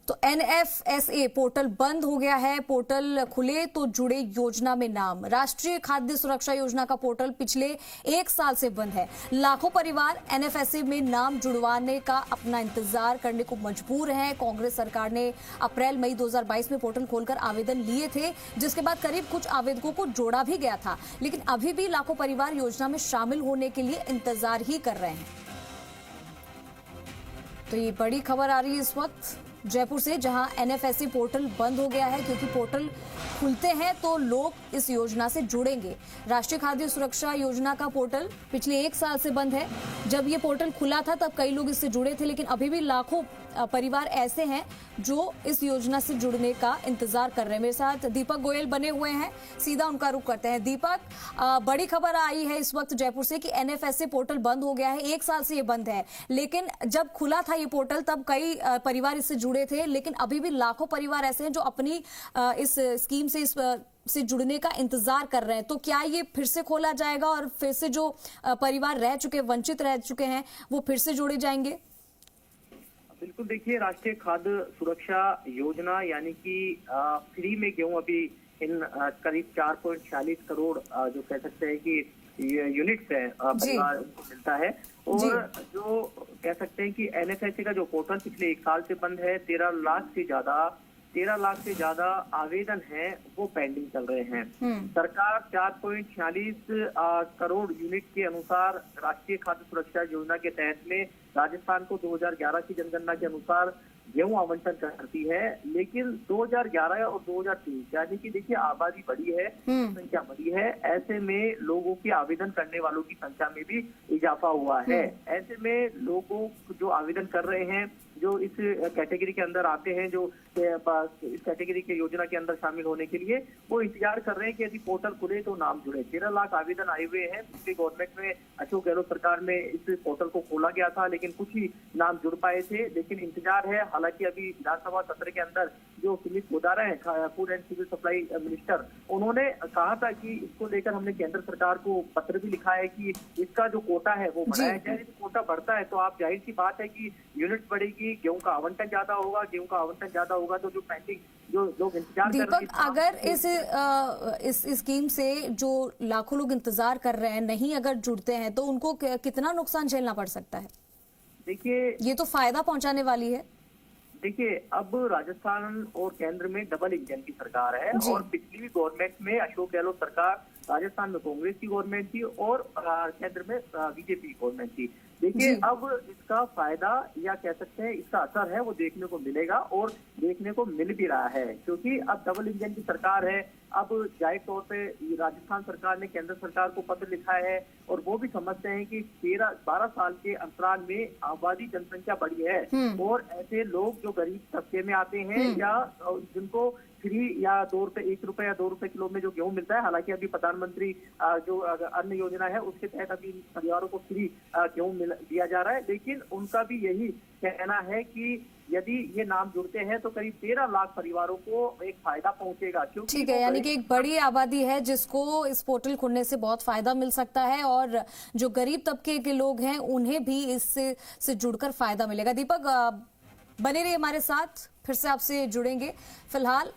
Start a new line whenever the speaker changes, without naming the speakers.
तो NFSA portal बंद हो गया है। पोर्टल खुले तो जुड़े योजना में नाम। राष्ट्रीय खाद्य सुरक्षा योजना का पोर्टल पिछले 1 साल से बंद है। लाखों परिवार एनएफएसए में नाम जुड़वाने का अपना इंतजार करने को मजबूर हैं। कांग्रेस सरकार ने अप्रैल मई 2022 में पोर्टल खोलकर आवेदन लिए थे, जिसके बाद करीब कुछ आवेदकों को जोड़ा भी गया था, लेकिन अभी भी लाखों परिवार योजना में शामिल होने के लिए इंतजार ही कर रहे हैं। तो ये बड़ी खबर आ रही है इस वक्त जयपुर से, जहां एनएफएसए पोर्टल बंद हो गया है, क्योंकि पोर्टल खुलते हैं तो लोग इस योजना से जुड़ेंगे। राष्ट्रीय खाद्य सुरक्षा योजना का पोर्टल पिछले 1 साल से बंद है। जब ये पोर्टल खुला था तब कई लोग इससे जुड़े थे, लेकिन अभी भी लाखों परिवार ऐसे हैं जो इस योजना से जुड़ने का इंतजार कर रहे हैं। मेरे साथ दीपक गोयल बने हुए हैं, सीधा उनका रुख करते हैं। दीपक, बड़ी खबर आई है इस वक्त जयपुर से कि एनएफएसए पोर्टल बंद हो गया है। 1 साल से ये बंद है, लेकिन जब खुला था ये पोर्टल तब कई परिवार इससे जुड़े थे, लेकिन अभी भी लाखों परिवार ऐसे हैं जो अपनी इस स्कीम से जुड़ने का इंतजार कर रहे हैं। तो क्या ये फिर से खोला जाएगा और फिर से जो परिवार वंचित रह चुके हैं वो फिर से जोड़े जाएंगे?
बिल्कुल, देखिए, राष्ट्रीय खाद्य सुरक्षा योजना यानी कि फ्री में गेहूं अभी इन करीब 4.46 करोड़ जो कह सकते हैं कि यूनिट्स है परिवार उनको मिलता है। और जो कह सकते हैं कि एनएफएसए का जो पोर्टल पिछले 1 साल से बंद है, 13 लाख से ज्यादा आवेदन हैं वो पेंडिंग चल रहे हैं। सरकार 4.46 करोड़ यूनिट के अनुसार राष्ट्रीय खाद्य सुरक्षा योजना के तहत में राजस्थान को 2011 की जनगणना के अनुसार गेहूं आवंटन करती है, लेकिन 2011 और 2023 यानी कि देखिए आबादी बढ़ी है, संख्या बढ़ी है, ऐसे में लोगों की आवेदन करने वालों की संख्या में भी इजाफा हुआ है। ऐसे में लोगों जो आवेदन कर रहे हैं, जो इस कैटेगरी के अंदर आते हैं, जो इस कैटेगरी के योजना के अंदर शामिल होने के लिए, वो इंतजार कर रहे हैं कि यदि पोर्टल खुले तो नाम जुड़े। 13 लाख आवेदन आए हुए हैं। पिछली गवर्नमेंट में अशोक गहलोत सरकार में इस पोर्टल को खोला गया था, लेकिन कुछ ही नाम जुड़ पाए थे। लेकिन इंतजार है। हालांकि अभी विधानसभा सत्र के अंदर जो सुमित गोदारा है, food and civil supply minister, उन्होंने कहा था कि इसको लेकर हमने केंद्र सरकार को पत्र भी लिखा है कि इसका जो कोटा है वो बढ़ाया जाए। यदि कोटा बढ़ता है तो आप जाहिर सी बात है कि यूनिट बढ़ेगी, गेहूं का आवंटन ज्यादा होगा। गेहूं का आवंटन ज्यादा होगा तो जो पेंडिंग जो लोग इंतजार कर रहे हैं।
दीपक, अगर इस स्कीम से जो लाखों लोग इंतजार कर रहे हैं नहीं अगर जुड़ते हैं तो उनको कितना नुकसान झेलना पड़ सकता है?
देखिए,
ये तो फायदा पहुंचाने वाली है।
देखिए, अब राजस्थान और केंद्र में डबल इंजन की सरकार है, और पिछली भी गवर्नमेंट में अशोक गहलोत सरकार, राजस्थान में कांग्रेस की गवर्नमेंट थी और केंद्र में बीजेपी की गवर्नमेंट थी। देखिए, अब इसका फायदा या कह सकते हैं इसका असर है वो देखने को मिलेगा, और देखने को मिल भी रहा है, क्योंकि अब डबल इंजन की सरकार है। अब जाहिर तौर पे राजस्थान सरकार ने केंद्र सरकार को पत्र लिखा है, और वो भी समझते हैं कि 12 साल के अंतराल में आबादी जनसंख्या बढ़ी है, और ऐसे लोग जो गरीब तबके में आते हैं या जिनको फ्री या 2 रुपए 1 रुपए या 2 रुपए किलो में जो गेहूं मिलता है, हालांकि अभी प्रधानमंत्री जो अन्न योजना है उसके तहत अभी परिवारों को फ्री गेहूं दिया जा रहा है, लेकिन उनका भी यही कहना है कि यदि ये नाम जुड़ते हैं तो करीब 13 लाख परिवारों को एक फायदा पहुंचेगा।
ठीक है, यानी कि एक बड़ी आबादी है जिसको इस पोर्टल खुलने से बहुत फायदा मिल सकता है, और जो गरीब तबके के लोग हैं उन्हें भी इससे जुड़कर फायदा मिलेगा। दीपक, बने रहिए हमारे साथ, फिर से आपसे जुड़ेंगे। फिलहाल